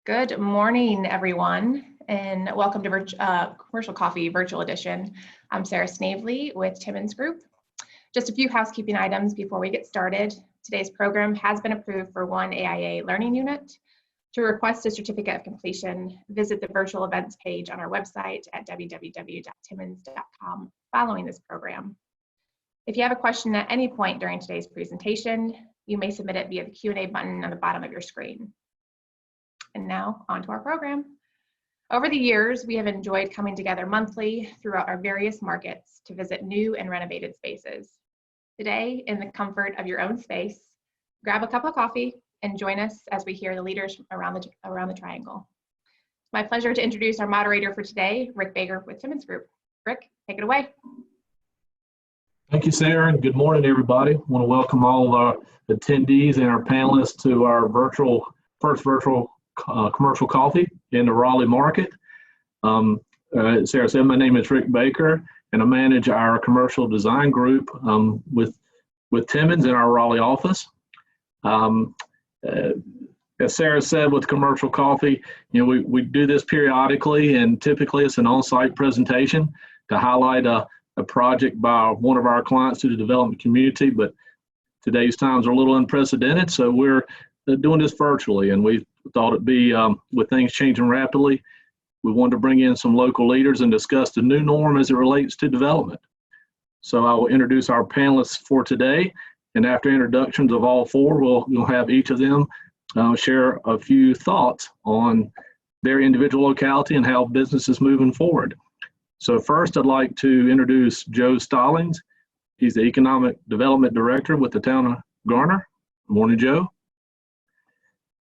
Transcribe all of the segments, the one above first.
Good morning, everyone, and welcome to Commercial Coffee Virtual Edition. I'm Sarah Snavely with Timmons Group. Just a few housekeeping items before we get started. Today's program has been approved for one AIA learning unit. To request a certificate of completion, visit the virtual events page on our website at www.timmons.com following this program. If you have a question at any point during today's presentation, you may submit it via the Q&A button on the bottom of your screen. And now on to our program. Over the years, we have enjoyed coming together monthly throughout our various markets to visit new and renovated spaces. Today, in the comfort of your own space, grab a cup of coffee and join us as we hear the leaders around the triangle. It's my pleasure to introduce our moderator for today, Rick Baker with Timmons Group. Rick, take it away. Thank you, Sarah, and good morning, everybody. I want to welcome all of our attendees and our panelists to our first virtual commercial coffee in the Raleigh market. Sarah said, my name is Rick Baker, and I manage our commercial design group with Timmons in our Raleigh office. As Sarah said, with commercial coffee, we do this periodically, and typically it's an on-site presentation to highlight a project by one of our clients to the development community. But today's times are a little unprecedented, so we're doing this virtually, and we thought it'd be, with things changing rapidly, we wanted to bring in some local leaders and discuss the new norm as it relates to development. So I will introduce our panelists for today, and after introductions of all four, we'll have each of them share a few thoughts on their individual locality and how business is moving forward. So first, I'd like to introduce Joe Stallings. He's the Economic Development Director with the town of Garner. Good morning, Joe.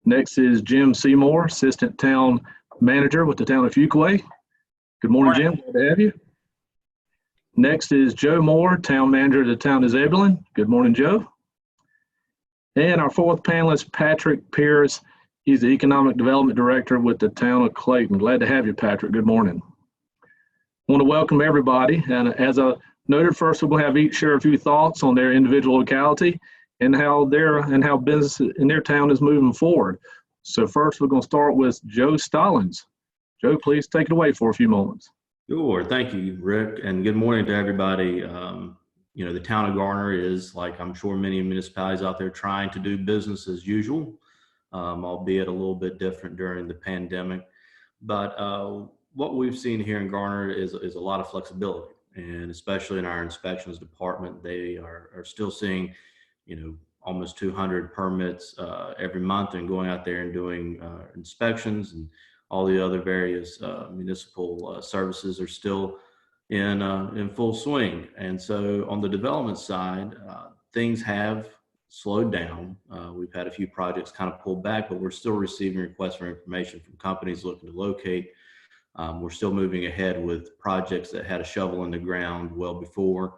Next is Jim Seymour, Assistant Town Manager with the town of Fuquay. Good morning, Jim. Good to have you. Next is Joe Moore, Town Manager of the town of Zebulun. Good morning, Joe. And our fourth panelist, Patrick Pierce. He's the Economic Development Director with the town of Clayton. Glad to have you, Patrick. Good morning. I want to welcome everybody. And as I noted, first we're going to have each share a few thoughts on their individual locality and how business in their town is moving forward. So first, we're going to start with Joe Stallings. Joe, please take it away for a few moments. Sure. Thank you, Rick, and good morning to everybody. The town of Garner is, like I'm sure many municipalities out there, trying to do business as usual, albeit a little bit different during the pandemic. But what we've seen here in Garner is a lot of flexibility, and especially in our inspections department, they are still seeing almost 200 permits every month, and going out there and doing inspections, and all the other various municipal services are still in full swing. And so on the development side, things have slowed down. We've had a few projects kind of pulled back, but we're still receiving requests for information from companies looking to locate. We're still moving ahead with projects that had a shovel in the ground well before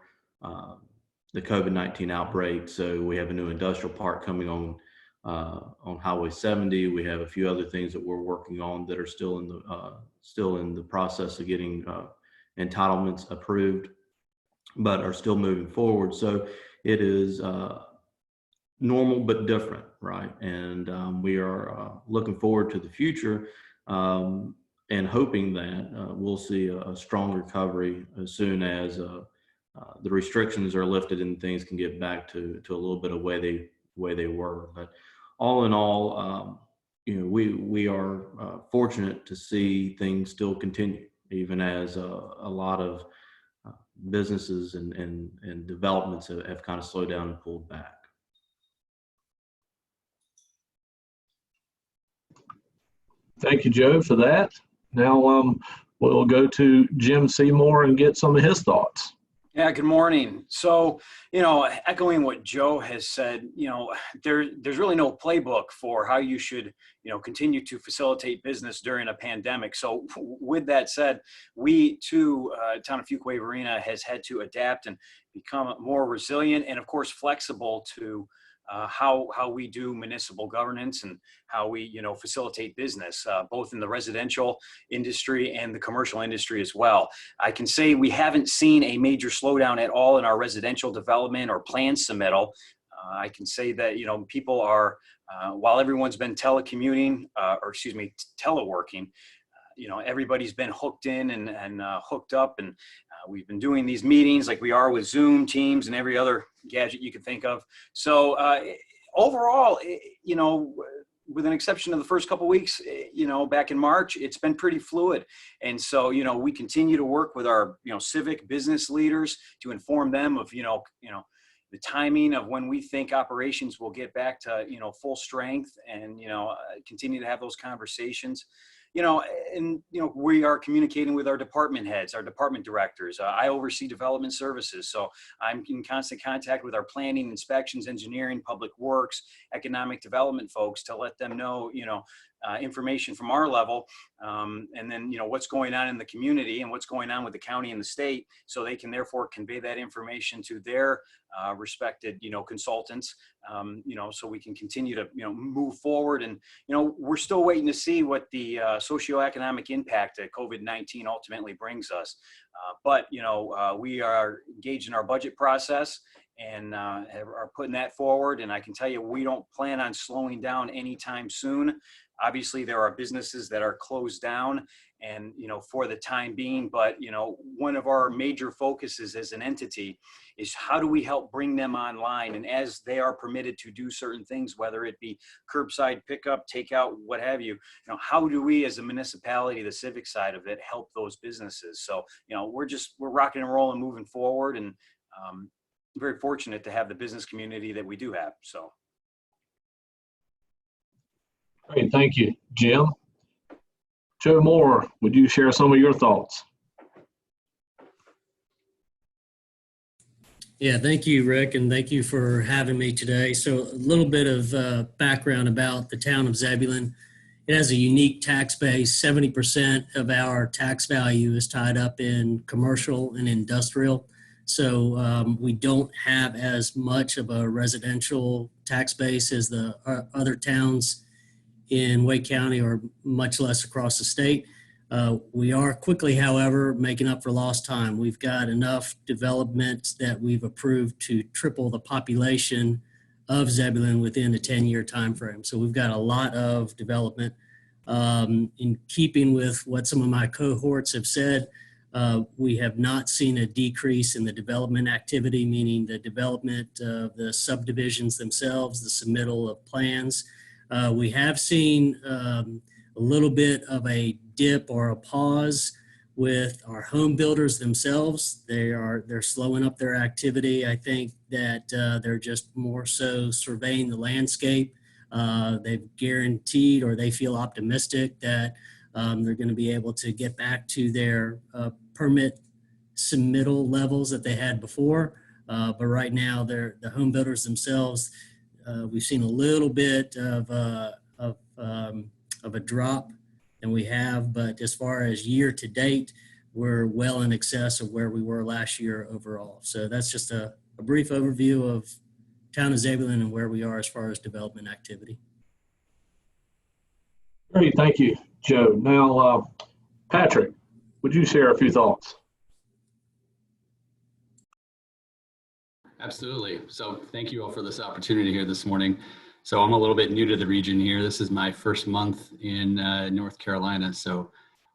the COVID-19 outbreak. So we have a new industrial park coming on Highway 70. We have a few other things that we're working on that are still in the process of getting entitlements approved, but are still moving forward. So it is normal but different, right? And we are looking forward to the future and hoping that we'll see a strong recovery as soon as the restrictions are lifted and things can get back to a little bit of way they were. But all in all, we are fortunate to see things still continue, even as a lot of businesses and developments have kind of slowed down and pulled back. Thank you, Joe, for that. Now we'll go to Jim Seymour and get some of his thoughts. Yeah, good morning. So, echoing what Joe has said, there's really no playbook for how you should, continue to facilitate business during a pandemic. So with that said, we too, Town of Fuquay Arena has had to adapt and become more resilient and, of course, flexible to how we do municipal governance and how we, facilitate business, both in the residential industry and the commercial industry as well. I can say we haven't seen a major slowdown at all in our residential development or plan submittal. I can say that, people are, while everyone's been teleworking, everybody's been hooked in and hooked up, and we've been doing these meetings like we are with Zoom, Teams, and every other gadget you can think of. So overall, with an exception of the first couple of weeks, back in March, it's been pretty fluid. And so, we continue to work with our, civic business leaders to inform them of, the timing of when we think operations will get back to, full strength, and, continue to have those conversations. We are communicating with our department heads, our department directors. I oversee development services, so I'm in constant contact with our planning, inspections, engineering, public works, economic development folks to let them know, information from our level, and then, what's going on in the community and what's going on with the county and the state, so they can therefore convey that information to their respected, consultants, so we can continue to, move forward. And, we're still waiting to see what the socioeconomic impact that COVID-19 ultimately brings us. But, we are engaged in our budget process and are putting that forward. And I can tell you, we don't plan on slowing down anytime soon. Obviously, there are businesses that are closed down and, for the time being, but, one of our major focuses as an entity is how do we help bring them online? And as they are permitted to do certain things, whether it be curbside pickup, takeout, what have you, how do we as a municipality, the civic side of it, help those businesses? So, we're rocking and rolling, moving forward, and very fortunate to have the business community that we do have. So. Great, thank you, Jim. Joe Moore, would you share some of your thoughts? Yeah, thank you, Rick, and thank you for having me today. So a little bit of background about the town of Zebulun. It has a unique tax base. 70% of our tax value is tied up in commercial and industrial. So we don't have as much of a residential tax base as the other towns in Wake County, or much less across the state. We are quickly, however, making up for lost time. We've got enough development that we've approved to triple the population of Zebulun within a 10-year time frame. So we've got a lot of development. In keeping with what some of my cohorts have said, we have not seen a decrease in the development activity, meaning the development of the subdivisions themselves, the submittal of plans. We have seen a little bit of a dip or a pause with our home builders themselves. They're slowing up their activity. I think that they're just more so surveying the landscape. They've guaranteed, or they feel optimistic that they're going to be able to get back to their permit submittal levels that they had before. But right now, the home builders themselves, we've seen a little bit of a drop than we have, but as far as year to date, we're well in excess of where we were last year overall. So that's just a brief overview of town of Zebulun and where we are as far as development activity. Great, thank you, Joe. Now, Patrick, would you share a few thoughts? Absolutely. So thank you all for this opportunity here this morning. So I'm a little bit new to the region here. This is my first month in North Carolina. So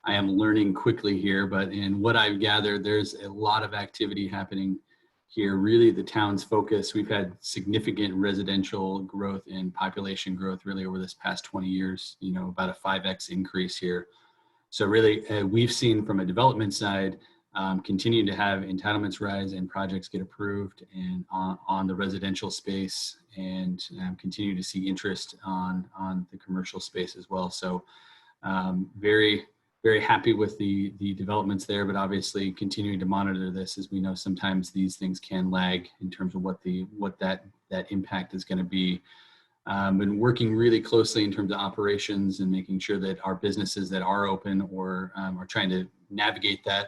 I am learning quickly here, but in what I've gathered, there's a lot of activity happening here. Really the town's focus, we've had significant residential growth and population growth really over this past 20 years, about a 5x increase here. So really we've seen from a development side, continue to have entitlements rise and projects get approved and on the residential space, and continue to see interest on the commercial space as well. So very, very happy with the developments there, but obviously continuing to monitor this, as we know sometimes these things can lag in terms of what that impact is going to be. Been working really closely in terms of operations and making sure that our businesses that are open or are trying to navigate that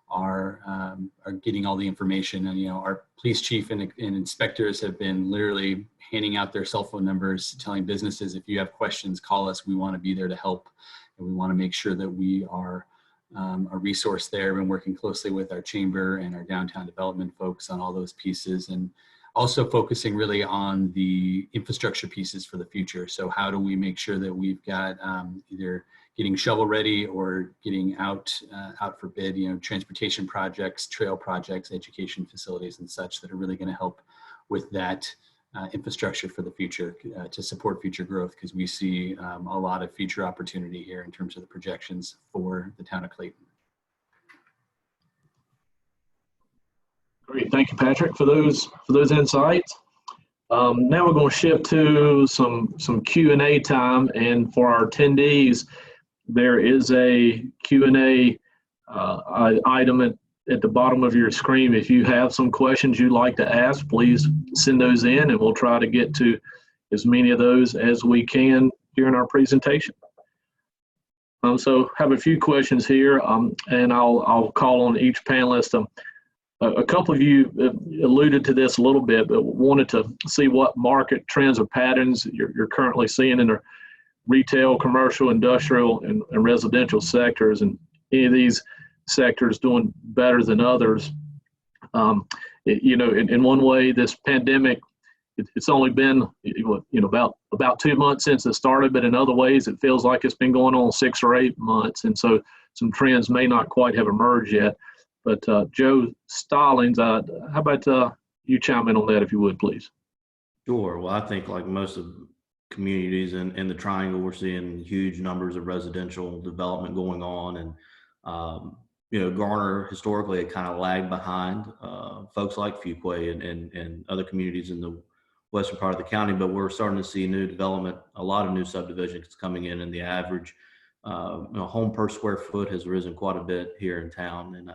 are getting all the information. And our police chief and inspectors have been literally handing out their cell phone numbers, telling businesses, if you have questions, call us. We want to be there to help, and we want to make sure that we are a resource there. Been working closely with our chamber and our downtown development folks on all those pieces, and also focusing really on the infrastructure pieces for the future. So how do we make sure that we've got either getting shovel ready or getting out for bid, transportation projects, trail projects, education facilities and such that are really going to help with that infrastructure for the future to support future growth, because we see a lot of future opportunity here in terms of the projections for the town of Clayton. Great, thank you, Patrick, for those insights. Now we're going to shift to some Q&A time, and for our attendees, there is a Q&A item at the bottom of your screen. If you have some questions you'd like to ask, please send those in, and we'll try to get to as many of those as we can during our presentation. So have a few questions here, and I'll call on each panelist. A couple of you alluded to this a little bit, but wanted to see what market trends or patterns you're currently seeing in the retail, commercial, industrial, and residential sectors, and any of these sectors doing better than others. In one way, this pandemic, it's only been about 2 months since it started, but in other ways, it feels like it's been going on 6 or 8 months, and so some trends may not quite have emerged yet. But Joe Stallings, how about you chime in on that, if you would, please? Sure. Well, I think like most of communities in the Triangle, we're seeing huge numbers of residential development going on, and Garner historically had kind of lagged behind folks like Fuquay and other communities in the western part of the county. But we're starting to see new development, a lot of new subdivisions coming in, and the average home per square foot has risen quite a bit here in town. And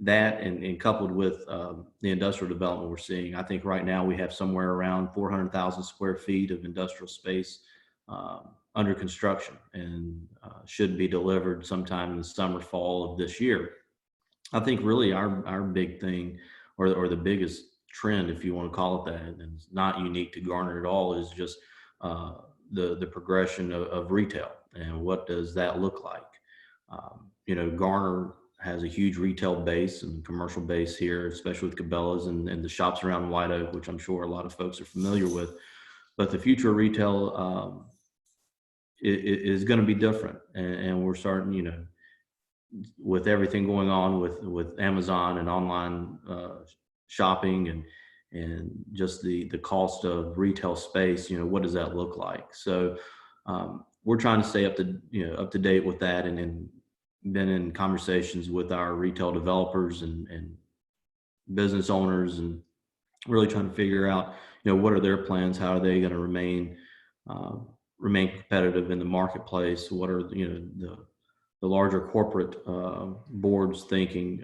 that and coupled with the industrial development we're seeing, I think right now we have somewhere around 400,000 square feet of industrial space under construction, and should be delivered sometime in the summer, fall of this year. I think really our big thing, or the biggest trend, if you want to call it that, and it's not unique to Garner at all, is just the progression of retail, and what does that look like? Garner has a huge retail base and commercial base here, especially with Cabela's and the shops around White Oak, which I'm sure a lot of folks are familiar with. But the future of retail is going to be different, and we're starting, with everything going on with Amazon and online shopping and just the cost of retail space. What does that look like? So we're trying to stay up to date with that, and been in conversations with our retail developers and business owners, and really trying to figure out, what are their plans? How are they going to remain competitive in the marketplace? What are the larger corporate boards thinking?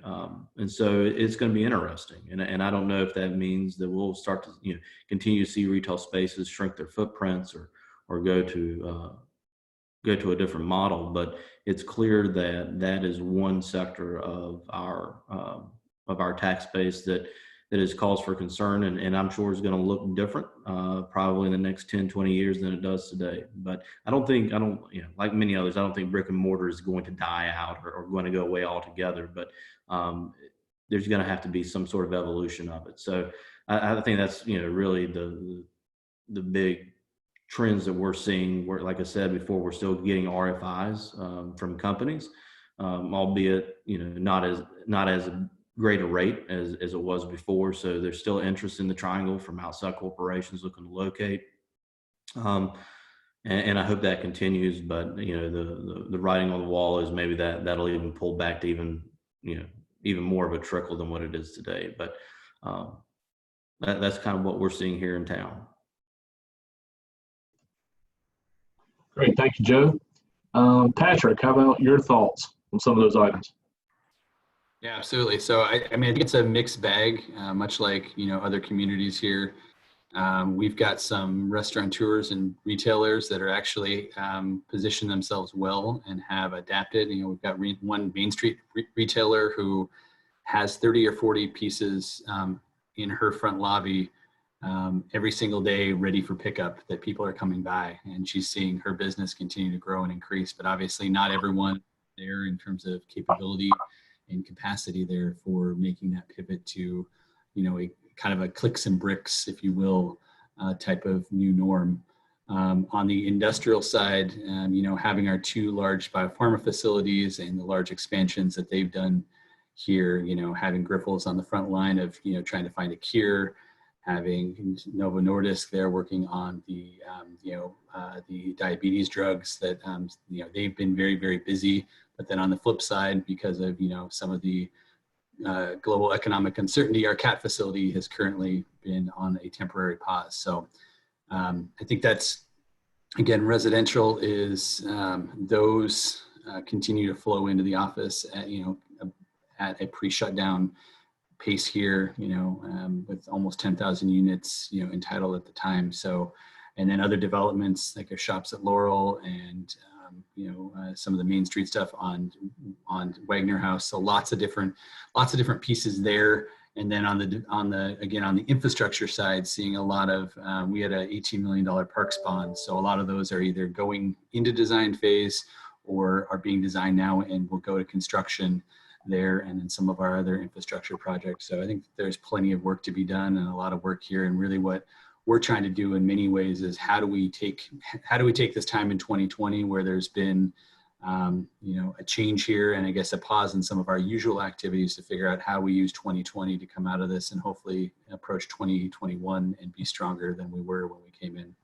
And so it's going to be interesting. And I don't know if that means that we'll start to continue to see retail spaces shrink their footprints or go to a different model, but it's clear that is one sector of our tax base that is cause for concern, and I'm sure is going to look different probably in the next 10, 20 years than it does today. But I don't like many others, I don't think brick and mortar is going to die out or going to go away altogether, but there's going to have to be some sort of evolution of it. So I think that's really the big trends that we're seeing. Where, like I said before, we're still getting RFIs from companies, albeit not as great a rate as it was before. So there's still interest in the Triangle from outside corporations looking to locate, and I hope that continues. But the writing on the wall is maybe that'll even pull back to even more of a trickle than what it is today. But that's kind of what we're seeing here in town. Great, thank you, Joe. Patrick, how about your thoughts on some of those items? Yeah, absolutely. So I think it's a mixed bag, much like other communities here. We've got some restaurateurs and retailers that are actually positioned themselves well and have adapted. We've got one Main Street retailer who has 30 or 40 pieces in her front lobby every single day ready for pickup that people are coming by, and she's seeing her business continue to grow and increase. But obviously not everyone there in terms of capability and capacity there for making that pivot to a kind of a clicks and bricks, if you will, type of new norm. On the industrial side, having our 2 large biopharma facilities and the large expansions that they've done here, having Grifols on the front line of, trying to find a cure, having Novo Nordisk there working on the diabetes drugs that, they've been very, very busy. But then on the flip side, because of, some of the global economic uncertainty, our CAT facility has currently been on a temporary pause. So I think that's, again, residential is those continue to flow into the office at a pre-shutdown pace here, with almost 10,000 units, entitled at the time. So, and then other developments like our shops at Laurel and, some of the Main Street stuff on Wagner House. So lots of different pieces there. And then on the infrastructure side, seeing a lot of, we had a $18 million parks bond. So a lot of those are either going into design phase or are being designed now and will go to construction there, and then some of our other infrastructure projects. So I think there's plenty of work to be done and a lot of work here. And really what we're trying to do in many ways is how do we take this time in 2020 where there's been a change here and I guess a pause in some of our usual activities to figure out how we use 2020 to come out of this and hopefully approach 2021 and be stronger than we were when we came in.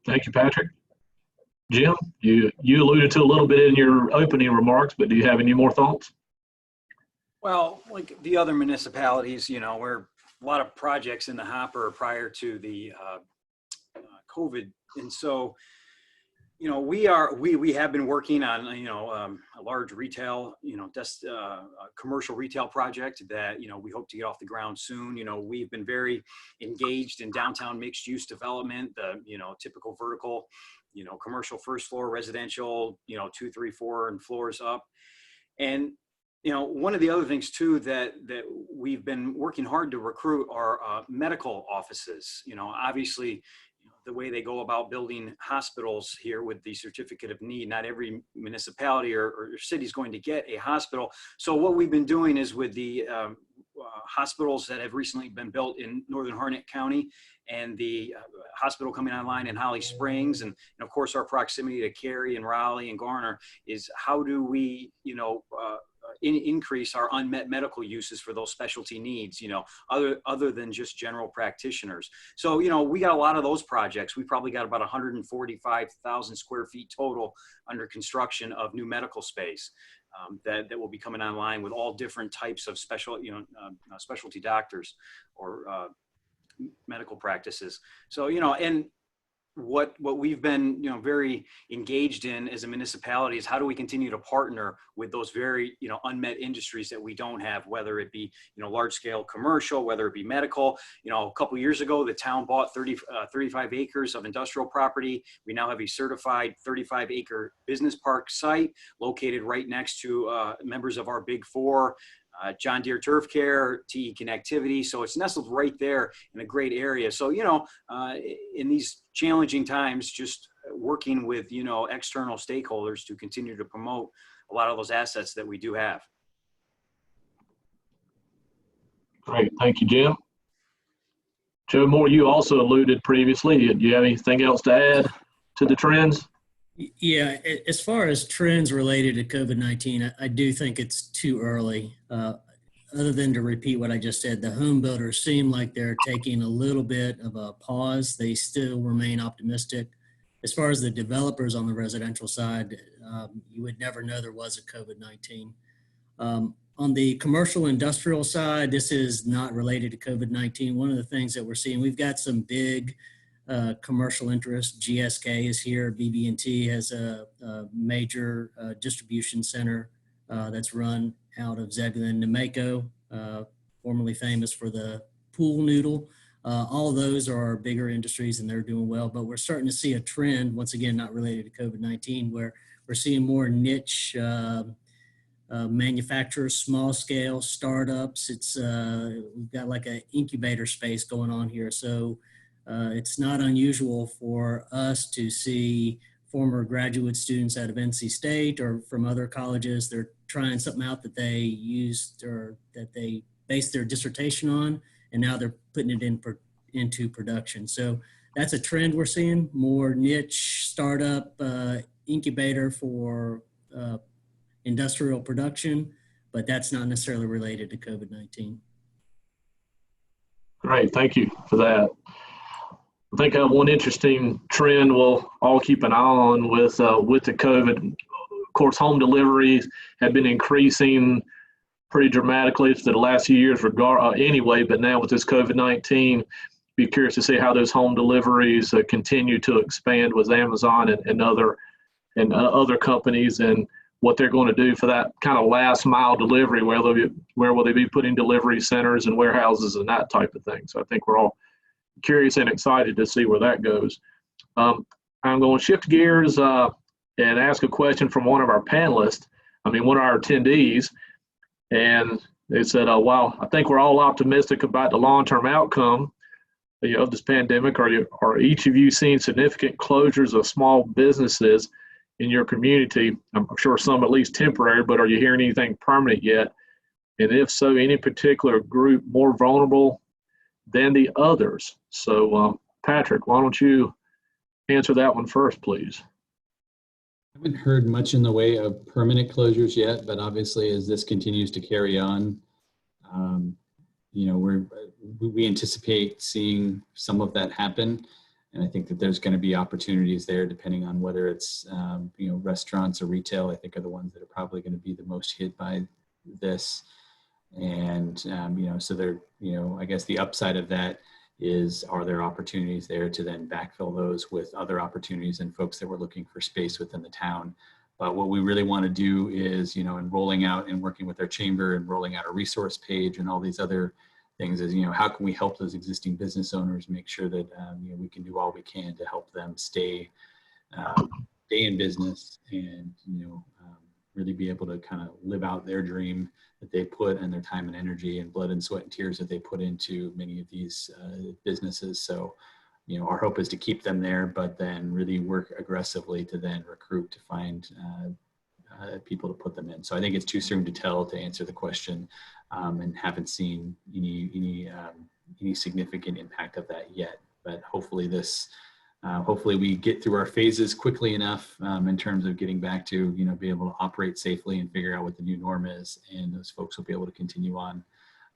Thank you, Patrick. Jim, you alluded to a little bit in your opening remarks, but do you have any more thoughts? Well, like the other municipalities, we're a lot of projects in the hopper prior to the COVID. And so, we have been working on, a large retail, commercial retail project that, we hope to get off the ground soon. We've been very engaged in downtown mixed use development, the, typical vertical, commercial first floor, residential, 2, 3, 4 and floors up. And, one of the other things too, that we've been working hard to recruit are medical offices. Obviously, the way they go about building hospitals here with the certificate of need, not every municipality or city is going to get a hospital. So what we've been doing is with the hospitals that have recently been built in Northern Harnett County and the hospital coming online in Holly Springs, and of course our proximity to Cary and Raleigh and Garner, is how do we, increase our unmet medical uses for those specialty needs, other than just general practitioners. So, we got a lot of those projects. We probably got about 145,000 square feet total under construction of new medical space that will be coming online with all different types of specialty doctors or medical practices. So, and what we've been, very engaged in as a municipality is how do we continue to partner with those very, unmet industries that we don't have, whether it be, large scale commercial, whether it be medical. A couple of years ago, the town bought 35 acres of industrial property. We now have a certified 35-acre business park site located right next to members of our Big Four, John Deere Turf Care, TE Connectivity. So it's nestled right there in a great area. So, in these challenging times, just working with, external stakeholders to continue to promote a lot of those assets that we do have. Great. Thank you, Jim. Joe Moore, you also alluded previously. Do you have anything else to add to the trends? Yeah, as far as trends related to COVID-19, I do think it's too early. Other than to repeat what I just said, the home builders seem like they're taking a little bit of a pause. They still remain optimistic. As far as the developers on the residential side, you would never know there was a COVID-19. On the commercial industrial side, this is not related to COVID-19. One of the things that we're seeing, we've got some big commercial interest. GSK is here. BB&T has a major distribution center that's run out of Zebulun, Nemeko, formerly famous for the pool noodle. All of those are our bigger industries and they're doing well, but we're starting to see a trend, once again, not related to COVID-19, where we're seeing more niche manufacturers, small scale startups. It's we've got like an incubator space going on here. So it's not unusual for us to see former graduate students out of NC State or from other colleges. They're trying something out that they used or that they based their dissertation on, and now they're putting it into production. So that's a trend we're seeing, more niche startup incubator for industrial production, but that's not necessarily related to COVID-19. Great, thank you for that. I think one interesting trend we'll all keep an eye on with the COVID. Of course, home deliveries have been increasing pretty dramatically for the last few years anyway, but now with this COVID-19, be curious to see how those home deliveries continue to expand with Amazon and other companies, and what they're going to do for that kind of last mile delivery, where will they be putting delivery centers and warehouses and that type of thing. So I think we're all curious and excited to see where that goes. I'm going to shift gears and ask a question from one of our panelists, one of our attendees, and they said, wow, I think we're all optimistic about the long-term outcome of this pandemic. Are each of you seeing significant closures of small businesses in your community? I'm sure some at least temporary, but are you hearing anything permanent yet? And if so, any particular group more vulnerable than the others? So Patrick, why don't you answer that one first, please? I haven't heard much in the way of permanent closures yet, but obviously as this continues to carry on, we anticipate seeing some of that happen. And I think that there's going to be opportunities there, depending on whether it's, restaurants or retail, I think are the ones that are probably going to be the most hit by this. And, so there, I guess the upside of that is, are there opportunities there to then backfill those with other opportunities and folks that were looking for space within the town? But what we really want to do is, in rolling out and working with our chamber and rolling out a resource page and all these other things is, how can we help those existing business owners make sure that, we can do all we can to help them stay in business and, really be able to kind of live out their dream that they put, and their time and energy and blood and sweat and tears that they put into many of these businesses. So, our hope is to keep them there, but then really work aggressively to then recruit to find people to put them in. So I think it's too soon to tell to answer the question, and haven't seen any significant impact of that yet. But hopefully hopefully we get through our phases quickly enough in terms of getting back to, be able to operate safely and figure out what the new norm is, and those folks will be able to continue on.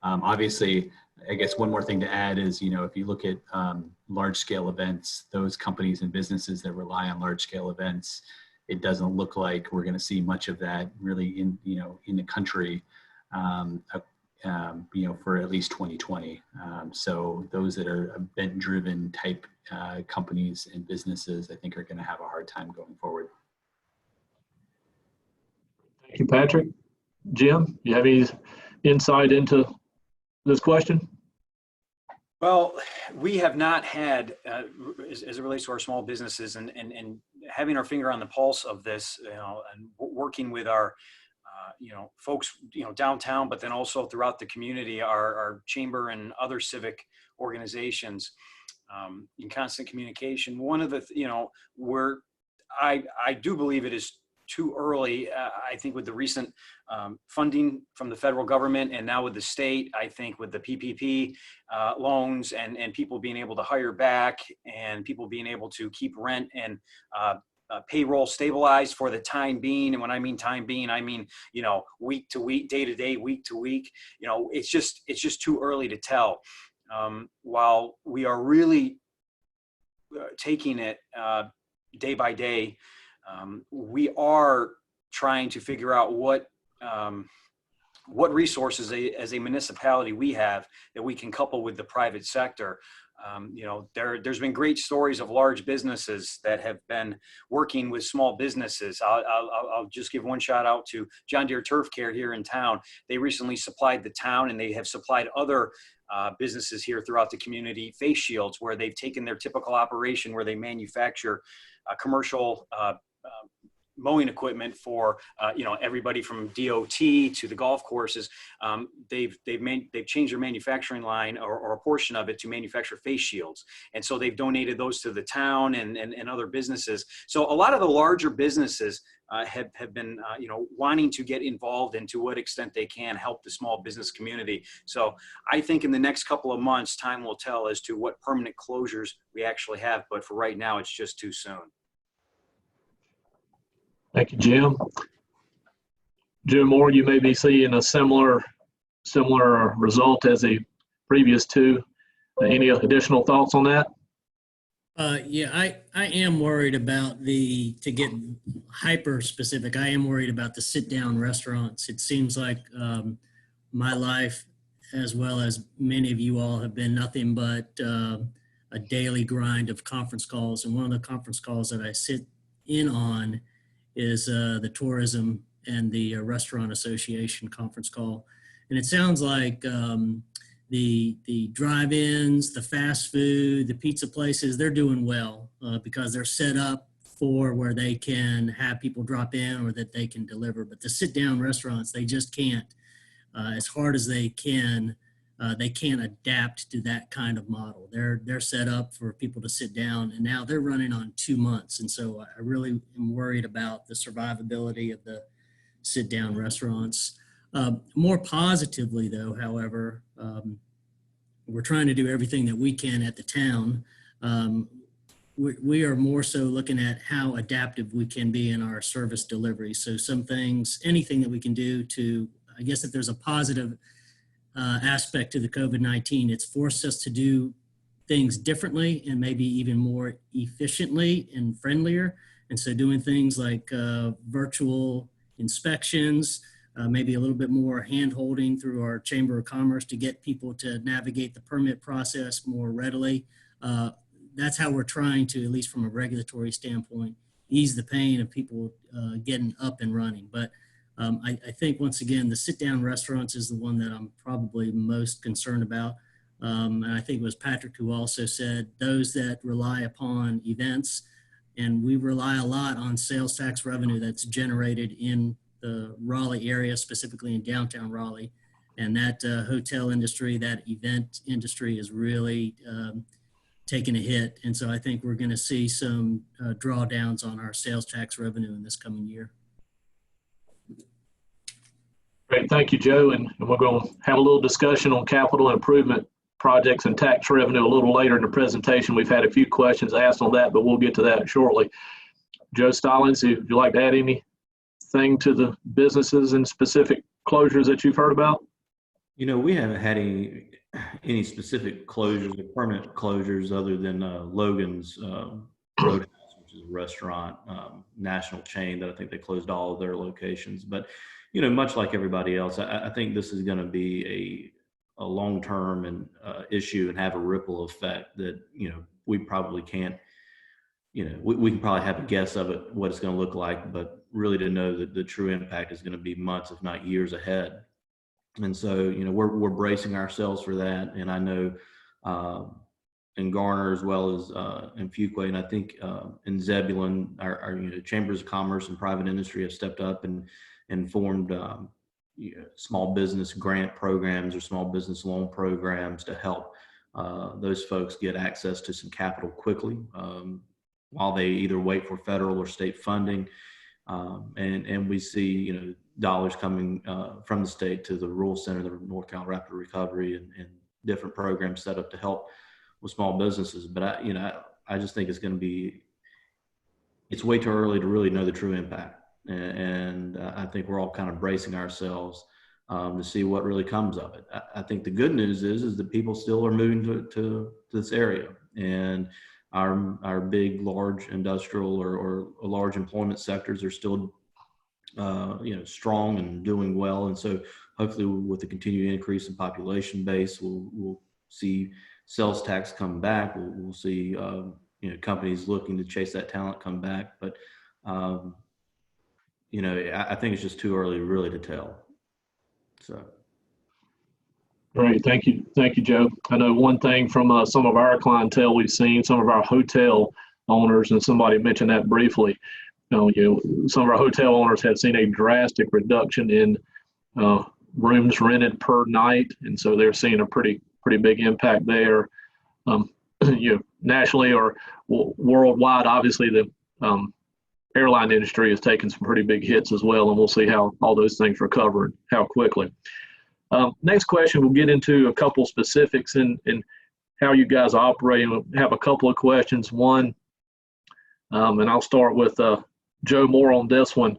Obviously, I guess one more thing to add is, if you look at large scale events, those companies and businesses that rely on large scale events, it doesn't look like we're going to see much of that really in the country, for at least 2020. So those that are event driven type companies and businesses, I think are going to have a hard time going forward. Thank you, Patrick. Jim, you have any insight into this question? Well, we have not had, as it relates to our small businesses and having our finger on the pulse of this, and working with our, folks, downtown, but then also throughout the community, our chamber and other civic organizations, in constant communication. One of the, I do believe it is too early. I think with the recent funding from the federal government, and now with the state, I think with the PPP loans and people being able to hire back, and people being able to keep rent and payroll stabilized for the time being. And when I mean time being, I mean, week to week, day to day, week to week. It's just too early to tell. While we are really taking it day by day, we are trying to figure out what resources as a municipality we have that we can couple with the private sector. There's been great stories of large businesses that have been working with small businesses. I'll just give one shout out to John Deere Turf Care here in town. They recently supplied the town, and they have supplied other businesses here throughout the community face shields, where they've taken their typical operation where they manufacture commercial mowing equipment for everybody from DOT to the golf courses. They've changed their manufacturing line or a portion of it to manufacture face shields, and so they've donated those to the town and other businesses. So a lot of the larger businesses have been wanting to get involved, and to what extent they can help the small business community. So I think in the next couple of months, time will tell as to what permanent closures we actually have. But for right now, it's just too soon. Thank you, Jim. Jim Moore, you may be seeing a similar result as the previous two. Any additional thoughts on that? Yeah, I am worried about to get hyper specific, I am worried about the sit-down restaurants. It seems like my life, as well as many of you all, have been nothing but a daily grind of conference calls. And one of the conference calls that I sit in on is the Tourism and the Restaurant Association conference call. And it sounds like the drive-ins, the fast food, the pizza places, they're doing well because they're set up for where they can have people drop in or that they can deliver. But the sit-down restaurants, they just can't, as hard as they can't adapt to that kind of model. They're set up for people to sit down, and now they're running on 2 months. And so I really am worried about the survivability of the sit-down restaurants. More positively, though, however, we're trying to do everything that we can at the town. We are more so looking at how adaptive we can be in our service delivery. So some things, anything that we can do to, I guess if there's a positive aspect to the COVID-19, it's forced us to do things differently and maybe even more efficiently and friendlier. And so doing things like virtual inspections, maybe a little bit more hand-holding through our Chamber of Commerce to get people to navigate the permit process more readily. That's how we're trying to, at least from a regulatory standpoint, ease the pain of people getting up and running. But I think, once again, the sit-down restaurants is the one that I'm probably most concerned about. And I think it was Patrick who also said those that rely upon events, and we rely a lot on sales tax revenue that's generated in the Raleigh area, specifically in downtown Raleigh. And that hotel industry, that event industry is really taking a hit. And so I think we're going to see some drawdowns on our sales tax revenue in this coming year. Great, thank you, Joe. And we're going to have a little discussion on capital improvement projects and tax revenue a little later in the presentation. We've had a few questions asked on that, but we'll get to that shortly. Joe Stallings, would you like to add anything to the businesses and specific closures that you've heard about? We haven't had any specific closures or permanent closures other than Logan's Roadhouse, which is a restaurant, national chain that I think they closed all of their locations. But, much like everybody else, I think this is going to be a long-term and issue and have a ripple effect that, we probably can't, we can probably have a guess of it, what it's going to look like, but really to know that the true impact is going to be months, if not years ahead. And so, we're bracing ourselves for that. And I know in Garner, as well as in Fuquay, and I think in Zebulun, our chambers of commerce and private industry have stepped up and formed small business grant programs or small business loan programs to help those folks get access to some capital quickly while they either wait for federal or state funding. And we see, dollars coming from the state to the Rural Center, the North Carolina Rapid Recovery, and different programs set up to help with small businesses. But I just think it's way too early to really know the true impact. And I think we're all kind of bracing ourselves to see what really comes of it. I think the good news is that people still are moving to this area, and our big, large industrial or large employment sectors are still strong and doing well. And so hopefully with the continued increase in population base, we'll see sales tax come back. We'll see, companies looking to chase that talent come back. But, I think it's just too early really to tell. So. Great, thank you, Joe. I know one thing from some of our clientele we've seen, some of our hotel owners, and somebody mentioned that briefly, some of our hotel owners have seen a drastic reduction in rooms rented per night, and so they're seeing a pretty big impact there. Nationally or worldwide, obviously the airline industry has taken some pretty big hits as well, and we'll see how all those things recover and how quickly. Next question, we'll get into a couple specifics in how you guys operate. We'll have a couple of questions. One, and I'll start with Joe Moore on this one.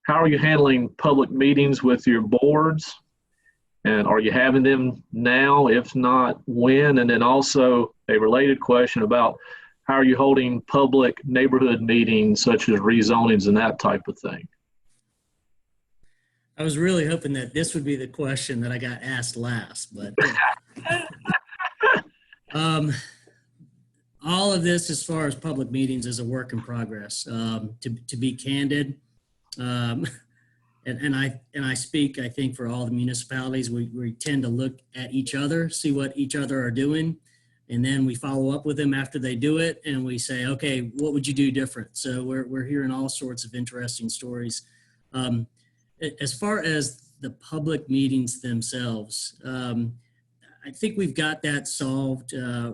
How are you handling public meetings with your boards? And are you having them now? If not, when? And then also a related question about how are you holding public neighborhood meetings such as rezonings and that type of thing? I was really hoping that this would be the question that I got asked last, but all of this as far as public meetings is a work in progress. To be candid, and I speak, I think, for all the municipalities, we tend to look at each other, see what each other are doing, and then we follow up with them after they do it, and we say, okay, what would you do different? So we're hearing all sorts of interesting stories. As far as the public meetings themselves, I think we've got that solved,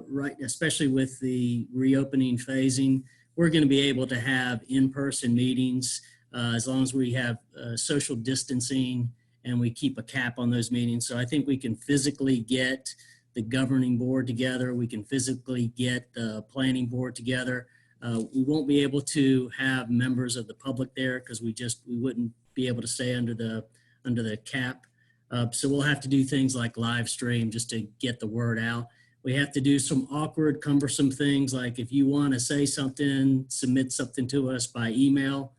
right, especially with the reopening phasing. We're going to be able to have in-person meetings as long as we have social distancing and we keep a cap on those meetings. So I think we can physically get the governing board together. We can physically get the planning board together. We won't be able to have members of the public there because we wouldn't be able to stay under the cap. So we'll have to do things like live stream just to get the word out. We have to do some awkward, cumbersome things like if you want to say something, submit something to us by email.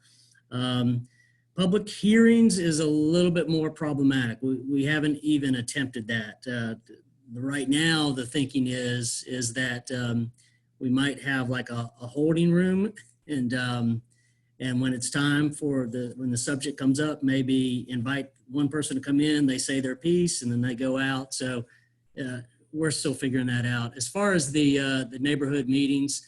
Public hearings is a little bit more problematic. We haven't even attempted that. Right now, the thinking is that we might have like a holding room, and when it's time for when the subject comes up, maybe invite one person to come in, they say their piece, and then they go out. So we're still figuring that out. As far as the neighborhood meetings,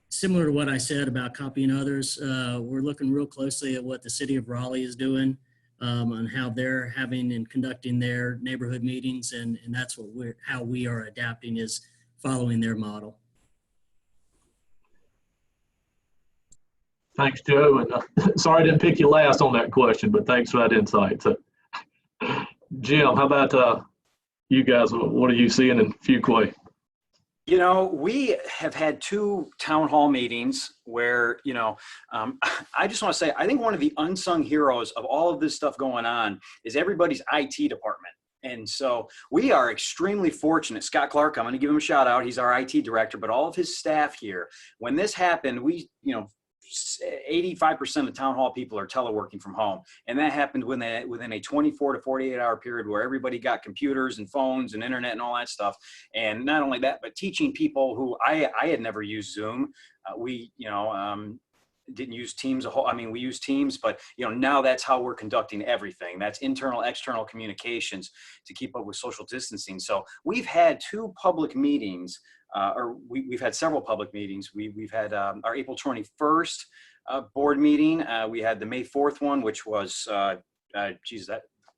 similar to what I said about copying others, we're looking real closely at what the city of Raleigh is doing on how they're having and conducting their neighborhood meetings, and that's how we are adapting, is following their model. Thanks, Joe. And sorry I didn't pick you last on that question, but thanks for that insight. So, Jim, how about you guys? What are you seeing in Fuquay? You know, we have had 2 town hall meetings where, I just want to say, I think one of the unsung heroes of all of this stuff going on is everybody's IT department. And so we are extremely fortunate. Scott Clark, I'm going to give him a shout out. He's our IT director, but all of his staff here, when this happened, 85% of town hall people are teleworking from home. And that happened within a 24 to 48 hour period where everybody got computers and phones and internet and all that stuff. And not only that, but teaching people who I had never used Zoom. We didn't use Teams we use Teams, but now that's how we're conducting everything. That's internal, external communications to keep up with social distancing. So we've had 2 public meetings. We've had several public meetings. We've had our April 21st board meeting. We had the May 4th one, which was,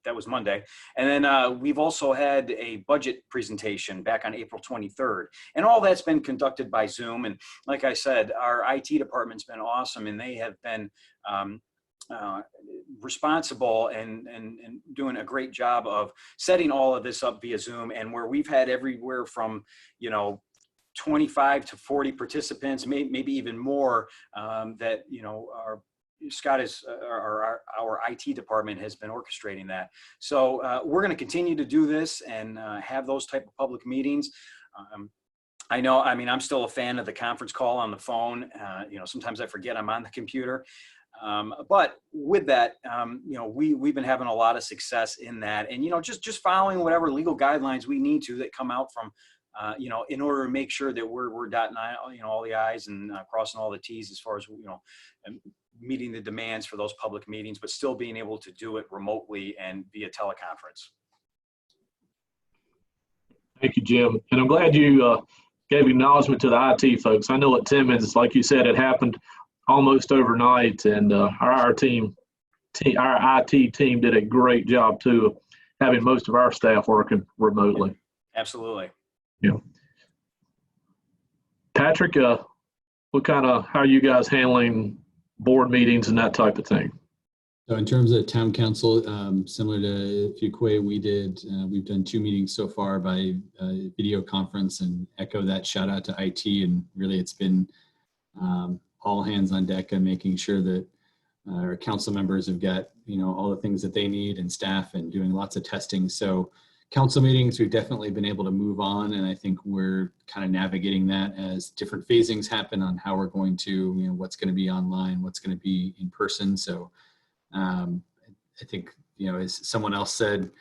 that was Monday. And then we've also had a budget presentation back on April 23rd. And all that's been conducted by Zoom. And like I said, our IT department's been awesome, and they have been responsible and doing a great job of setting all of this up via Zoom. And where we've had everywhere from, 25 to 40 participants, maybe even more, that, Scott is, our IT department has been orchestrating that. So we're going to continue to do this and have those type of public meetings. I'm still a fan of the conference call on the phone. Sometimes I forget I'm on the computer. But with that, we've been having a lot of success in that, and, just following whatever legal guidelines we need to that come out from, in order to make sure that we're dotting all the I's and crossing all the T's as far as, meeting the demands for those public meetings, but still being able to do it remotely and via teleconference. Thank you, Jim. And I'm glad you gave acknowledgement to the IT folks. I know at Timmons, like you said, it happened almost overnight, and our IT team did a great job too, of having most of our staff working remotely. Absolutely. Yeah. Patrick, how are you guys handling board meetings and that type of thing? So in terms of town council, similar to Fuquay, we've done 2 meetings so far by video conference, and echo that shout out to IT. And really it's been all hands on deck and making sure that our council members have got, all the things that they need, and staff, and doing lots of testing. So council meetings, we've definitely been able to move on. And I think we're kind of navigating that as different phasings happen on how we're going to, what's going to be online, what's going to be in person. So I think, as someone else said,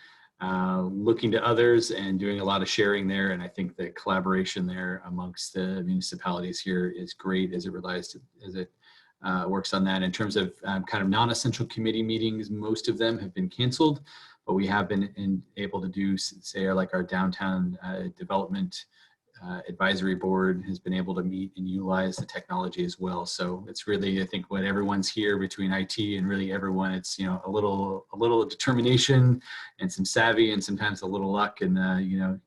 looking to others and doing a lot of sharing there. And I think the collaboration there amongst the municipalities here is great as it works on that. In terms of kind of non-essential committee meetings, most of them have been canceled, but we have been able to do, say, like our downtown development advisory board has been able to meet and utilize the technology as well. So it's really, I think, what everyone's here between IT and really everyone, it's, a little determination and some savvy and sometimes a little luck, and, you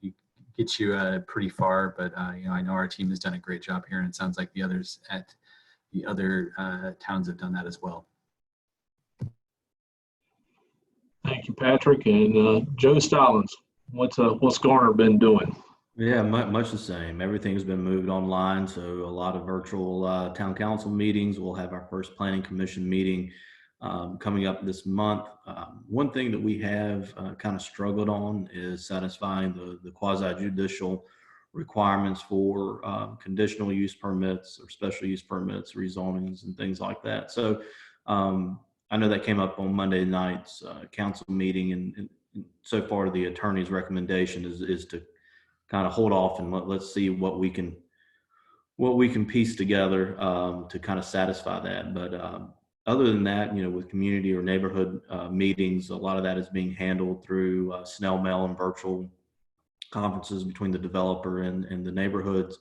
get you pretty far. But, I know our team has done a great job here, and it sounds like the others at the other towns have done that as well. Thank you, Patrick. And Joe Stallings, what's Garner been doing? Yeah, much the same. Everything's been moved online, so a lot of virtual town council meetings. We'll have our first planning commission meeting coming up this month. One thing that we have kind of struggled on is satisfying the quasi-judicial requirements for conditional use permits or special use permits, rezonings, and things like that. So I know that came up on Monday night's council meeting, and so far the attorney's recommendation is to kind of hold off and let's see what we can piece together to kind of satisfy that. But other than that, with community or neighborhood meetings, a lot of that is being handled through snail mail and virtual conferences between the developer and the neighborhoods,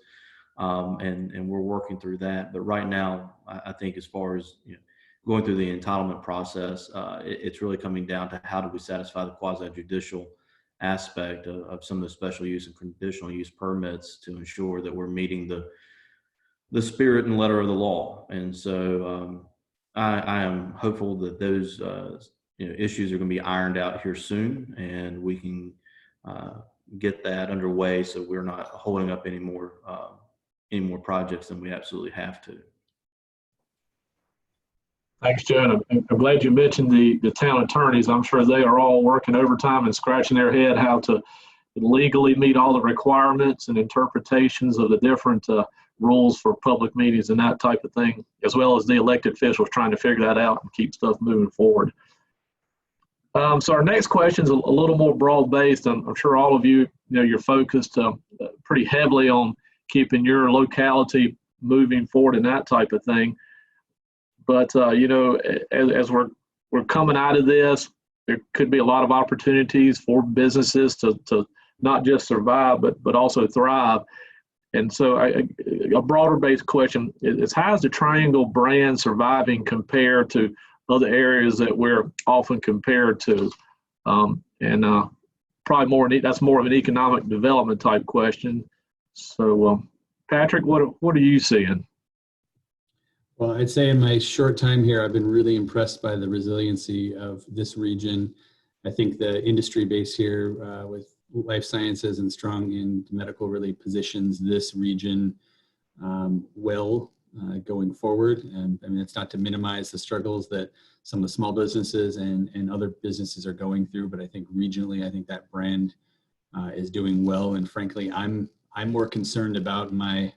and we're working through that. But right now, I think as far as going through the entitlement process, it's really coming down to how do we satisfy the quasi-judicial aspect of some of the special use and conditional use permits to ensure that we're meeting the spirit and letter of the law. And so I am hopeful that those issues are going to be ironed out here soon, and we can get that underway so we're not holding up any more projects than we absolutely have to. Thanks, Joe. I'm glad you mentioned the town attorneys. I'm sure they are all working overtime and scratching their head how to legally meet all the requirements and interpretations of the different rules for public meetings and that type of thing, as well as the elected officials trying to figure that out and keep stuff moving forward. So our next question is a little more broad-based. I'm sure all of you, you're focused pretty heavily on keeping your locality moving forward and that type of thing. But, as we're coming out of this, there could be a lot of opportunities for businesses to not just survive, but also thrive. And so a broader based question is how is the Triangle brand surviving compared to other areas that we're often compared to? Probably that's more of an economic development type question. So, Patrick, what are you seeing? Well, I'd say in my short time here, I've been really impressed by the resiliency of this region. I think the industry base here with life sciences and strong in medical really positions this region well going forward. And I mean, it's not to minimize the struggles that some of the small businesses and other businesses are going through, but I think regionally, I think that brand is doing well. And frankly, I'm more concerned about my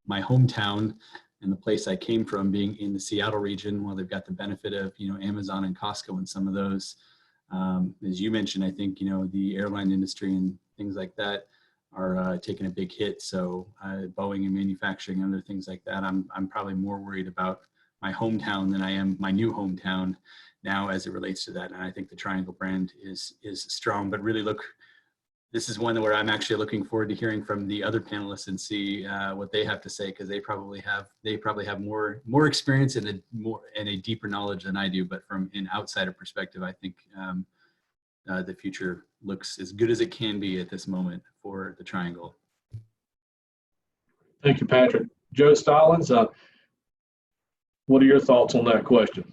hometown and the place I came from being in the Seattle region. While they've got the benefit of, Amazon and Costco and some of those, as you mentioned, I think, the airline industry and things like that are taking a big hit. So Boeing and manufacturing and other things like that, I'm probably more worried about my hometown than I am my new hometown now as it relates to that. And I think the Triangle brand is strong, but really look this is one where I'm actually looking forward to hearing from the other panelists and see what they have to say, because they probably have more experience and a deeper knowledge than I do. But from an outsider perspective, I think the future looks as good as it can be at this moment for the Triangle. Thank you, Patrick. Joe Stallings, what are your thoughts on that question?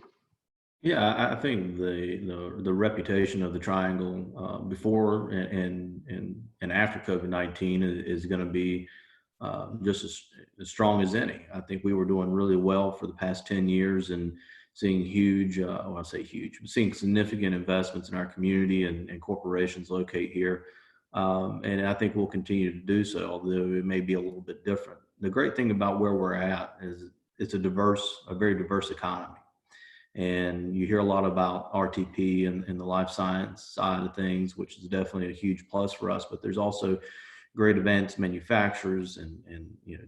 Yeah, I think the reputation of the Triangle before and after COVID-19 is going to be just as strong as any. I think we were doing really well for the past 10 years and seeing huge, well, I say huge, seeing significant investments in our community and corporations locate here. And I think we'll continue to do so, although it may be a little bit different. The great thing about where we're at is it's a very diverse economy. And you hear a lot about RTP and the life science side of things, which is definitely a huge plus for us. But there's also great advanced manufacturers and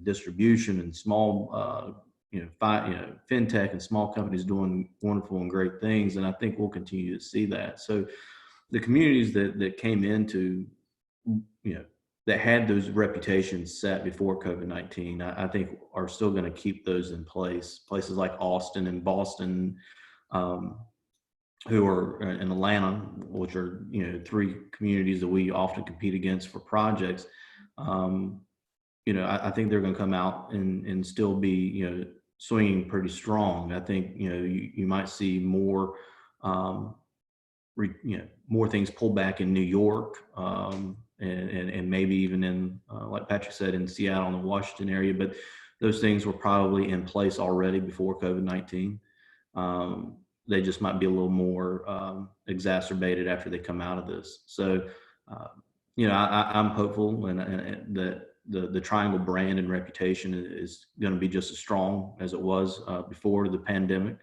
distribution and small fintech and small companies doing wonderful and great things. And I think we'll continue to see that. So the communities that came into that had those reputations set before COVID-19, I think are still going to keep those in place. Places like Austin and Boston, who are in Atlanta, which are three communities that we often compete against for projects. I think they're going to come out and still be swinging pretty strong. I think you might see more more things pull back in New York. And maybe even in, like Patrick said, in Seattle and the Washington area, but those things were probably in place already before COVID-19. They just might be a little more exacerbated after they come out of this. So, I'm hopeful and that the Triangle brand and reputation is going to be just as strong as it was before the pandemic.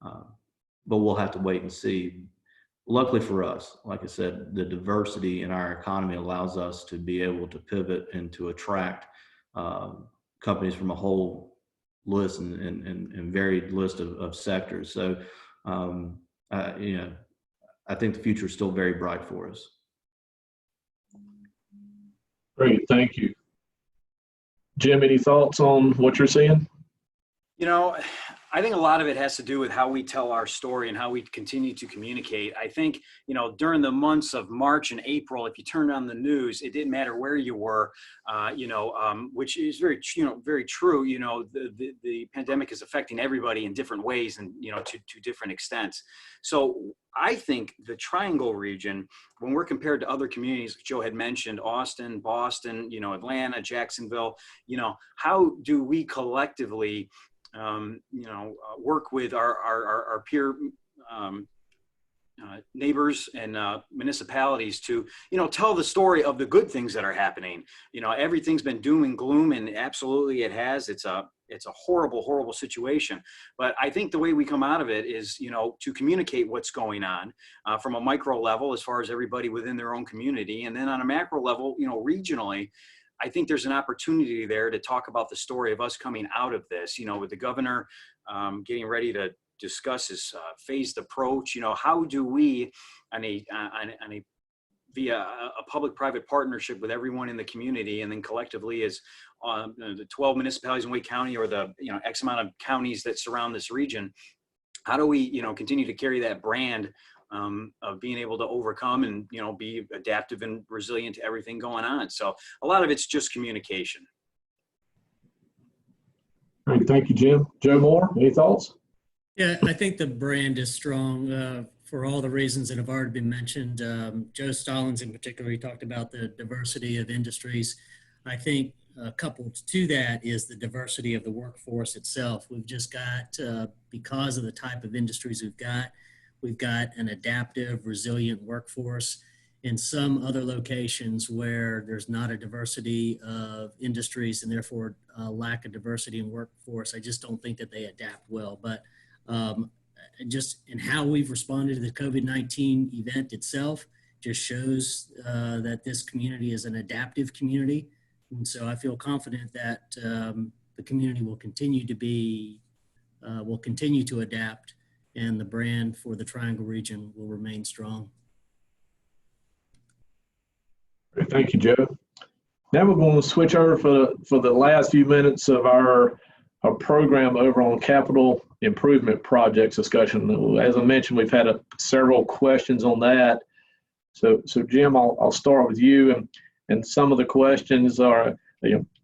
But we'll have to wait and see. Luckily for us, like I said, the diversity in our economy allows us to be able to pivot and to attract companies from a whole list and varied list of sectors. So, I think the future is still very bright for us. Great, thank you. Jim, any thoughts on what you're seeing? I think a lot of it has to do with how we tell our story and how we continue to communicate. I think, during the months of March and April, if you turned on the news, it didn't matter where you were, which is very true. The pandemic is affecting everybody in different ways and, to different extents. So I think the Triangle region, when we're compared to other communities, Joe had mentioned Austin, Boston, Atlanta, Jacksonville, how do we collectively work with our peer neighbors and municipalities to, tell the story of the good things that are happening. Everything's been doom and gloom, and absolutely it has. It's a horrible, horrible situation. But I think the way we come out of it is, to communicate what's going on from a micro level as far as everybody within their own community. And then on a macro level, regionally, I think there's an opportunity there to talk about the story of us coming out of this, with the governor getting ready to discuss his phased approach. How do we, via a public-private partnership with everyone in the community, and then collectively as the 12 municipalities in Wake County, or the X amount of counties that surround this region, how do we continue to carry that brand of being able to overcome and be adaptive and resilient to everything going on? So a lot of it's just communication. Great, thank you, Jim. Joe Moore, any thoughts? Yeah, I think the brand is strong for all the reasons that have already been mentioned. Joe Stallings in particular, he talked about the diversity of industries. I think coupled to that is the diversity of the workforce itself. We've just got, because of the type of industries we've got an adaptive, resilient workforce. In some other locations where there's not a diversity of industries and therefore a lack of diversity in workforce, I just don't think that they adapt well. But just in how we've responded to the COVID-19 event itself just shows that this community is an adaptive community. And so I feel confident that the community will continue to adapt, and the brand for the Triangle region will remain strong. Great. Thank you, Joe. Now we're going to switch over for the last few minutes of our program over on capital improvement projects discussion. As I mentioned, we've had several questions on that. So Jim, I'll start with you, and some of the questions are,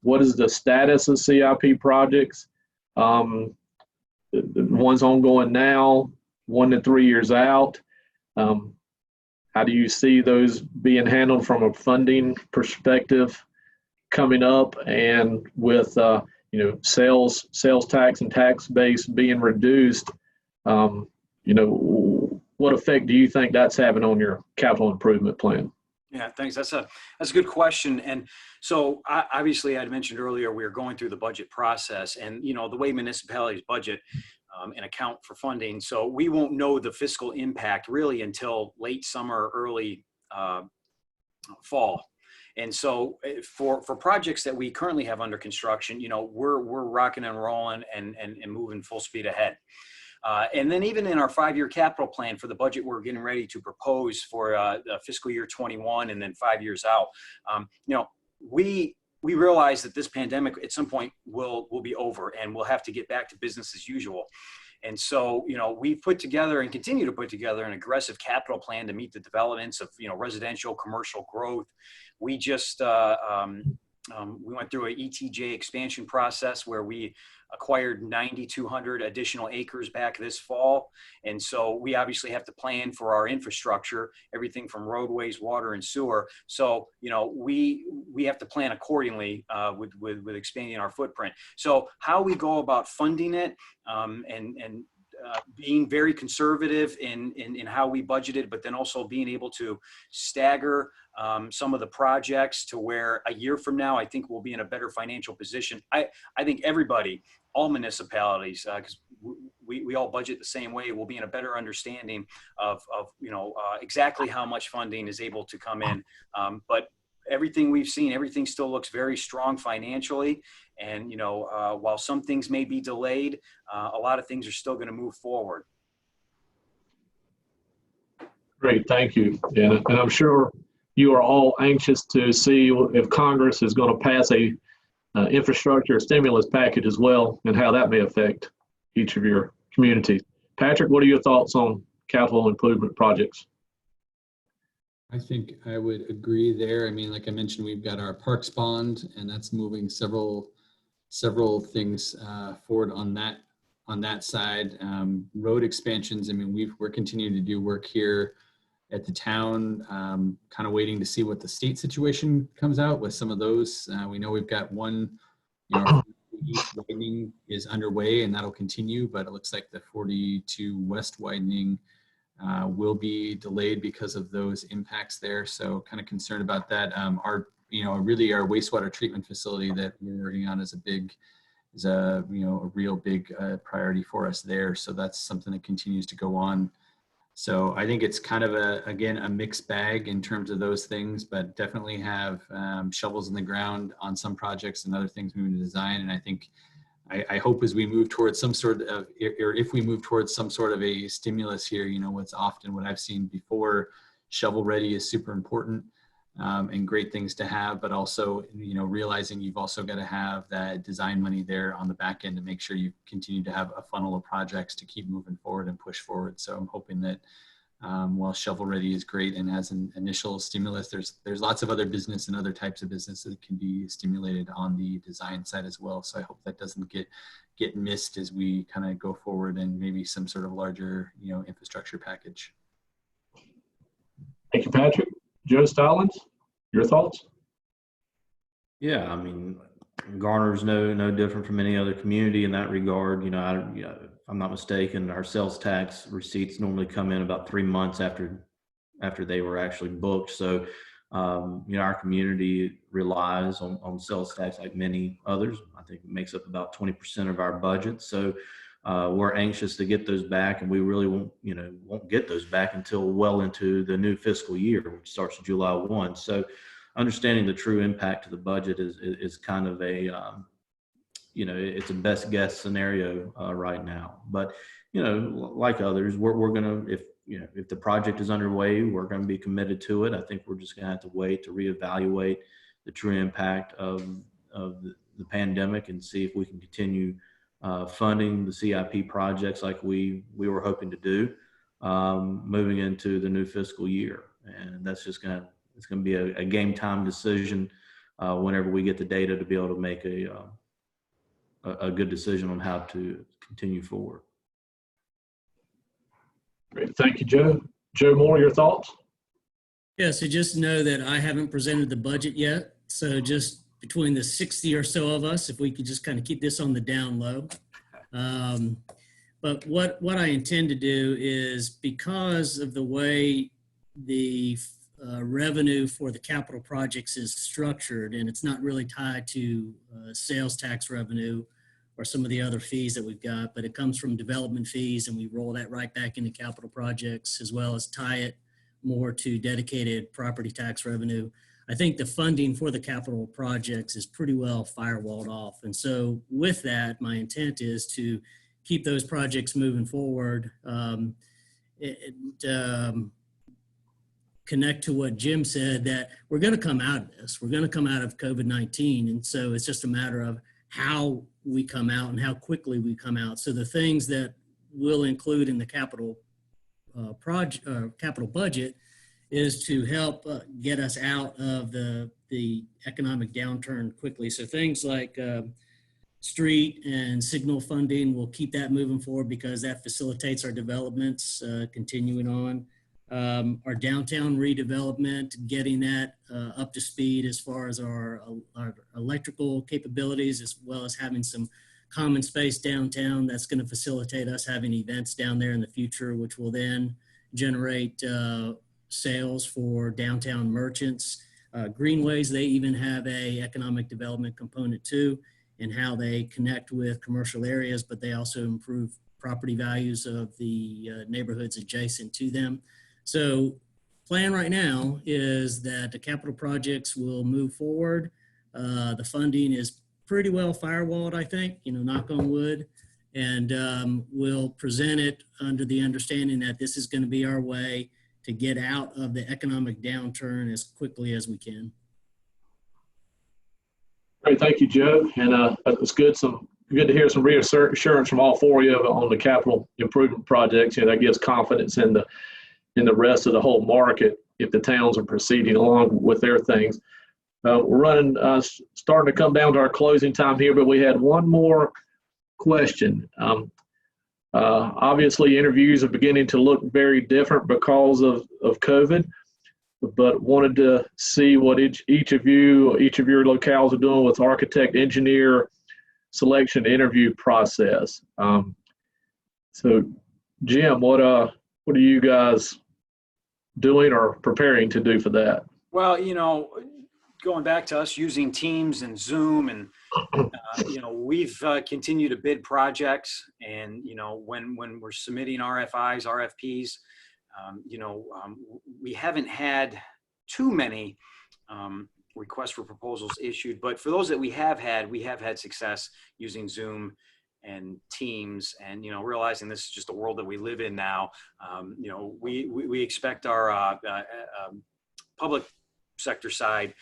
what is the status of CIP projects? The ones ongoing now, 1 to 3 years out. How do you see those being handled from a funding perspective coming up, and with sales tax and tax base being reduced? What effect do you think that's having on your capital improvement plan? Yeah, thanks. That's a good question. And so obviously I'd mentioned earlier, we are going through the budget process, and the way municipalities budget and account for funding. So we won't know the fiscal impact really until late summer, early fall. And so for projects that we currently have under construction, we're rocking and rolling and moving full speed ahead. And then even in our 5-year capital plan for the budget we're getting ready to propose for the fiscal year 21 and then 5 years out, we realize that this pandemic at some point will be over, and we'll have to get back to business as usual. And so, we've put together and continue to put together an aggressive capital plan to meet the developments of, residential, commercial growth. We just, we went through an ETJ expansion process where we acquired 9,200 additional acres back this fall. And so we obviously have to plan for our infrastructure, everything from roadways, water, and sewer. So, we have to plan accordingly with expanding our footprint. So how we go about funding it and being very conservative in how we budgeted, but then also being able to stagger some of the projects to where a year from now, I think we'll be in a better financial position. I think everybody, all municipalities, because we all budget the same way, will be in a better understanding of exactly how much funding is able to come in. But everything we've seen, everything still looks very strong financially. And, while some things may be delayed, a lot of things are still going to move forward. Great, thank you. And I'm sure you are all anxious to see if Congress is going to pass a infrastructure stimulus package as well, and how that may affect each of your communities. Patrick, what are your thoughts on capital improvement projects? I think I would agree there. I mean, like I mentioned, we've got our parks bond, and that's moving several things forward on that side. Road expansions. I mean, we're continuing to do work here at the town, kind of waiting to see what the state situation comes out with some of those. We know we've got one, east widening is underway, and that'll continue, but it looks like the 42 west widening will be delayed because of those impacts there. So kind of concerned about that. Our wastewater treatment facility that we're working on is a real big priority for us there. So that's something that continues to go on. So I think it's kind of a mixed bag in terms of those things, but definitely have shovels in the ground on some projects and other things moving to design. And I think, I hope as we move towards some sort of, or if we move towards some sort of a stimulus here, what's often what I've seen before, shovel ready is super important and great things to have, but also, realizing you've also got to have that design money there on the back end to make sure you continue to have a funnel of projects to keep moving forward and push forward. So I'm hoping that while shovel ready is great and as an initial stimulus, there's lots of other business and other types of business that can be stimulated on the design side as well. So I hope that doesn't get missed as we kind of go forward and maybe some sort of larger, infrastructure package. Thank you, Patrick. Joe Stallings, your thoughts? Yeah, I mean, Garner's no different from any other community in that regard. If I'm not mistaken, our sales tax receipts normally come in about 3 months after they were actually booked. So, our community relies on sales tax like many others. I think it makes up about 20% of our budget. So we're anxious to get those back, and we really won't get those back until well into the new fiscal year, which starts July 1. So understanding the true impact to the budget is kind of it's a best guess scenario right now. But like others, we're gonna, if if the project is underway, we're going to be committed to it. I think we're just going to have to wait to reevaluate the true impact of the pandemic and see if we can continue funding the CIP projects like we were hoping to do moving into the new fiscal year. And that's just it's going to be a game time decision whenever we get the data to be able to make a good decision on how to continue forward. Great. Thank you, Joe. Joe Moore, your thoughts? Yeah, so just know that I haven't presented the budget yet. So just between the 60 or so of us, if we could just kind of keep this on the down low. But what I intend to do is, because of the way the revenue for the capital projects is structured, and it's not really tied to sales tax revenue or some of the other fees that we've got, but it comes from development fees, and we roll that right back into capital projects, as well as tie it more to dedicated property tax revenue. I think the funding for the capital projects is pretty well firewalled off. And so with that, my intent is to keep those projects moving forward. Connect to what Jim said, that we're going to come out of this. We're going to come out of COVID-19. And so it's just a matter of how we come out and how quickly we come out. So the things that we'll include in the capital capital budget is to help get us out of the economic downturn quickly. So things like street and signal funding, we'll keep that moving forward because that facilitates our developments continuing on. Our downtown redevelopment, getting that up to speed as far as our electrical capabilities, as well as having some common space downtown that's going to facilitate us having events down there in the future, which will then generate sales for downtown merchants. Greenways, they even have a economic development component too, and how they connect with commercial areas, but they also improve property values of the neighborhoods adjacent to them. So plan right now is that the capital projects will move forward. The funding is pretty well firewalled, I think, knock on wood, and we'll present it under the understanding that this is going to be our way to get out of the economic downturn as quickly as we can. Great, thank you, Joe. And it's good to hear some reassurance from all four of you on the capital improvement projects. That gives confidence in the rest of the whole market if the towns are proceeding along with their things. We're running, starting to come down to our closing time here, but we had one more question. Obviously, interviews are beginning to look very different because of COVID, but wanted to see what each of your locales are doing with architect engineer selection interview process. So, Jim, what are you guys doing or preparing to do for that? Well, going back to us using Teams and Zoom, and we've continued to bid projects, and when we're submitting RFIs, RFPs, we haven't had too many requests for proposals issued, but for those that we have had success using Zoom and Teams, and realizing this is just the world that we live in now. We expect our public sector side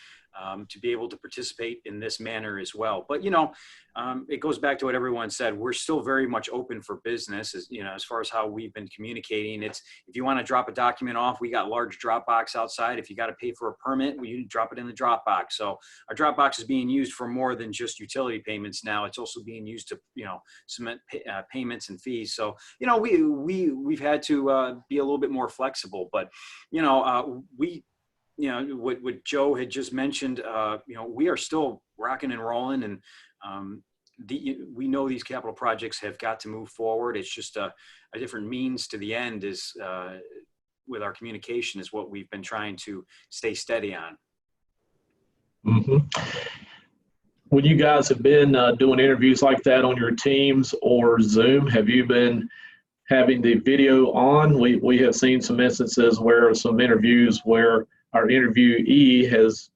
to be able to participate in this manner as well. But it goes back to what everyone said. We're still very much open for business, as far as how we've been communicating. It's, if you want to drop a document off, we got large Dropbox outside. If you got to pay for a permit, you drop it in the Dropbox. So our Dropbox is being used for more than just utility payments now. It's also being used to submit payments and fees. So we've had to be a little bit more flexible. But what Joe had just mentioned, we are still rocking and rolling, and we know these capital projects have got to move forward. It's just a different means to the end is with our communication is what we've been trying to stay steady on. Mm-hmm. When you guys have been doing interviews like that on your Teams or Zoom, have you been having the video on? We have seen some instances where some interviews where our interviewee has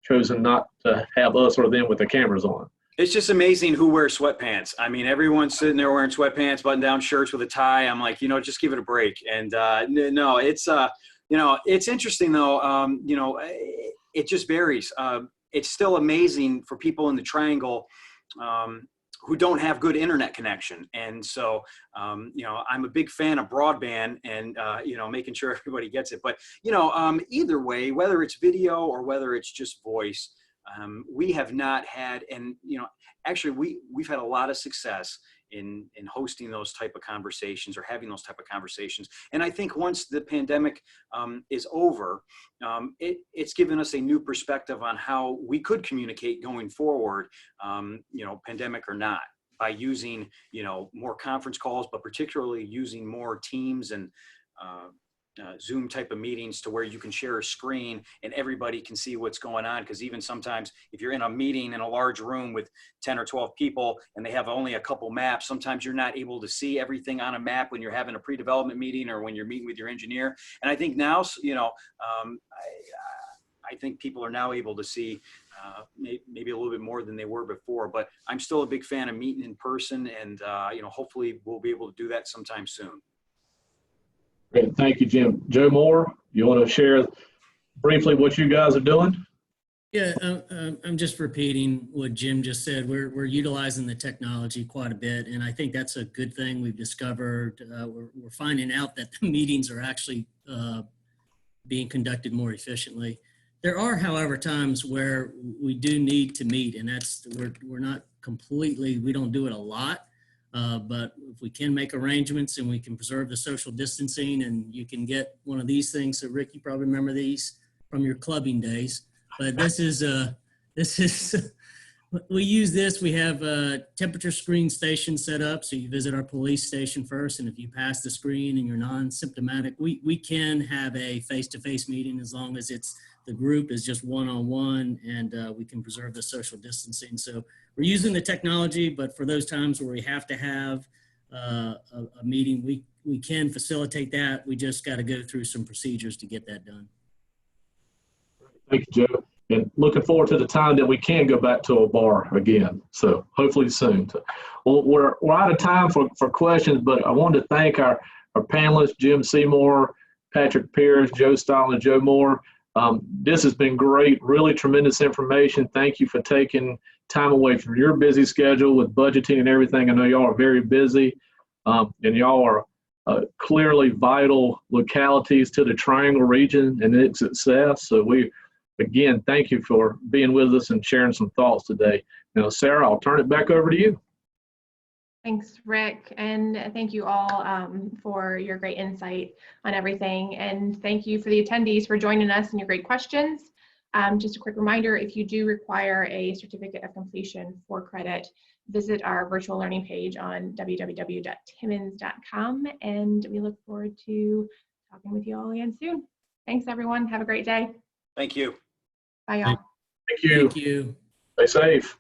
chosen not to have us or them with the cameras on. It's just amazing who wears sweatpants. I mean, everyone's sitting there wearing sweatpants, button-down shirts with a tie. I'm like, just give it a break. And no, it's it's interesting though. It just varies. It's still amazing for people in the Triangle who don't have good internet connection. And so, I'm a big fan of broadband and, making sure everybody gets it. But, either way, whether it's video or whether it's just voice, we have not had, and, actually we've had a lot of success in hosting those type of conversations or having those type of conversations. And I think once the pandemic is over, it's given us a new perspective on how we could communicate going forward, pandemic or not, by using, more conference calls, but particularly using more Teams and Zoom type of meetings to where you can share a screen and everybody can see what's going on. Because even sometimes if you're in a meeting in a large room with 10 or 12 people and they have only a couple maps, sometimes you're not able to see everything on a map when you're having a pre-development meeting or when you're meeting with your engineer. And I think now, I think people are now able to see maybe a little bit more than they were before, but I'm still a big fan of meeting in person, and hopefully we'll be able to do that sometime soon. Great. Thank you, Jim. Joe Moore, you want to share briefly what you guys are doing? Yeah, I'm just repeating what Jim just said. We're utilizing the technology quite a bit, and I think that's a good thing we've discovered. We're finding out that the meetings are actually being conducted more efficiently. There are, however, times where we do need to meet, and we're not completely, we don't do it a lot. But if we can make arrangements and we can preserve the social distancing, and you can get one of these things. So Rick, you probably remember these from your clubbing days, but this is we use this. We have a temperature screen station set up. So you visit our police station first, and if you pass the screen and you're non-symptomatic, we can have a face-to-face meeting as long as the group is just one-on-one, and we can preserve the social distancing. So we're using the technology, but for those times where we have to have a meeting, we can facilitate that. We just got to go through some procedures to get that done. Thank you, Joe. And looking forward to the time that we can go back to a bar again. So hopefully soon. Well, we're out of time for questions, but I wanted to thank our panelists, Jim Seymour, Patrick Pierce, Joe Stahl, and Joe Moore. This has been great, really tremendous information. Thank you for taking time away from your busy schedule with budgeting and everything. I know y'all are very busy, and y'all are clearly vital localities to the Triangle region and its success. So again, thank you for being with us and sharing some thoughts today. Now, Sarah, I'll turn it back over to you. Thanks, Rick, and thank you all for your great insight on everything. And thank you for the attendees for joining us and your great questions. Just a quick reminder, if you do require a certificate of completion for credit, visit our virtual learning page on www.timmins.com, and we look forward to talking with you all again soon. Thanks, everyone. Have a great day. Thank you. Bye, y'all. Thank you. Thank you. Stay safe.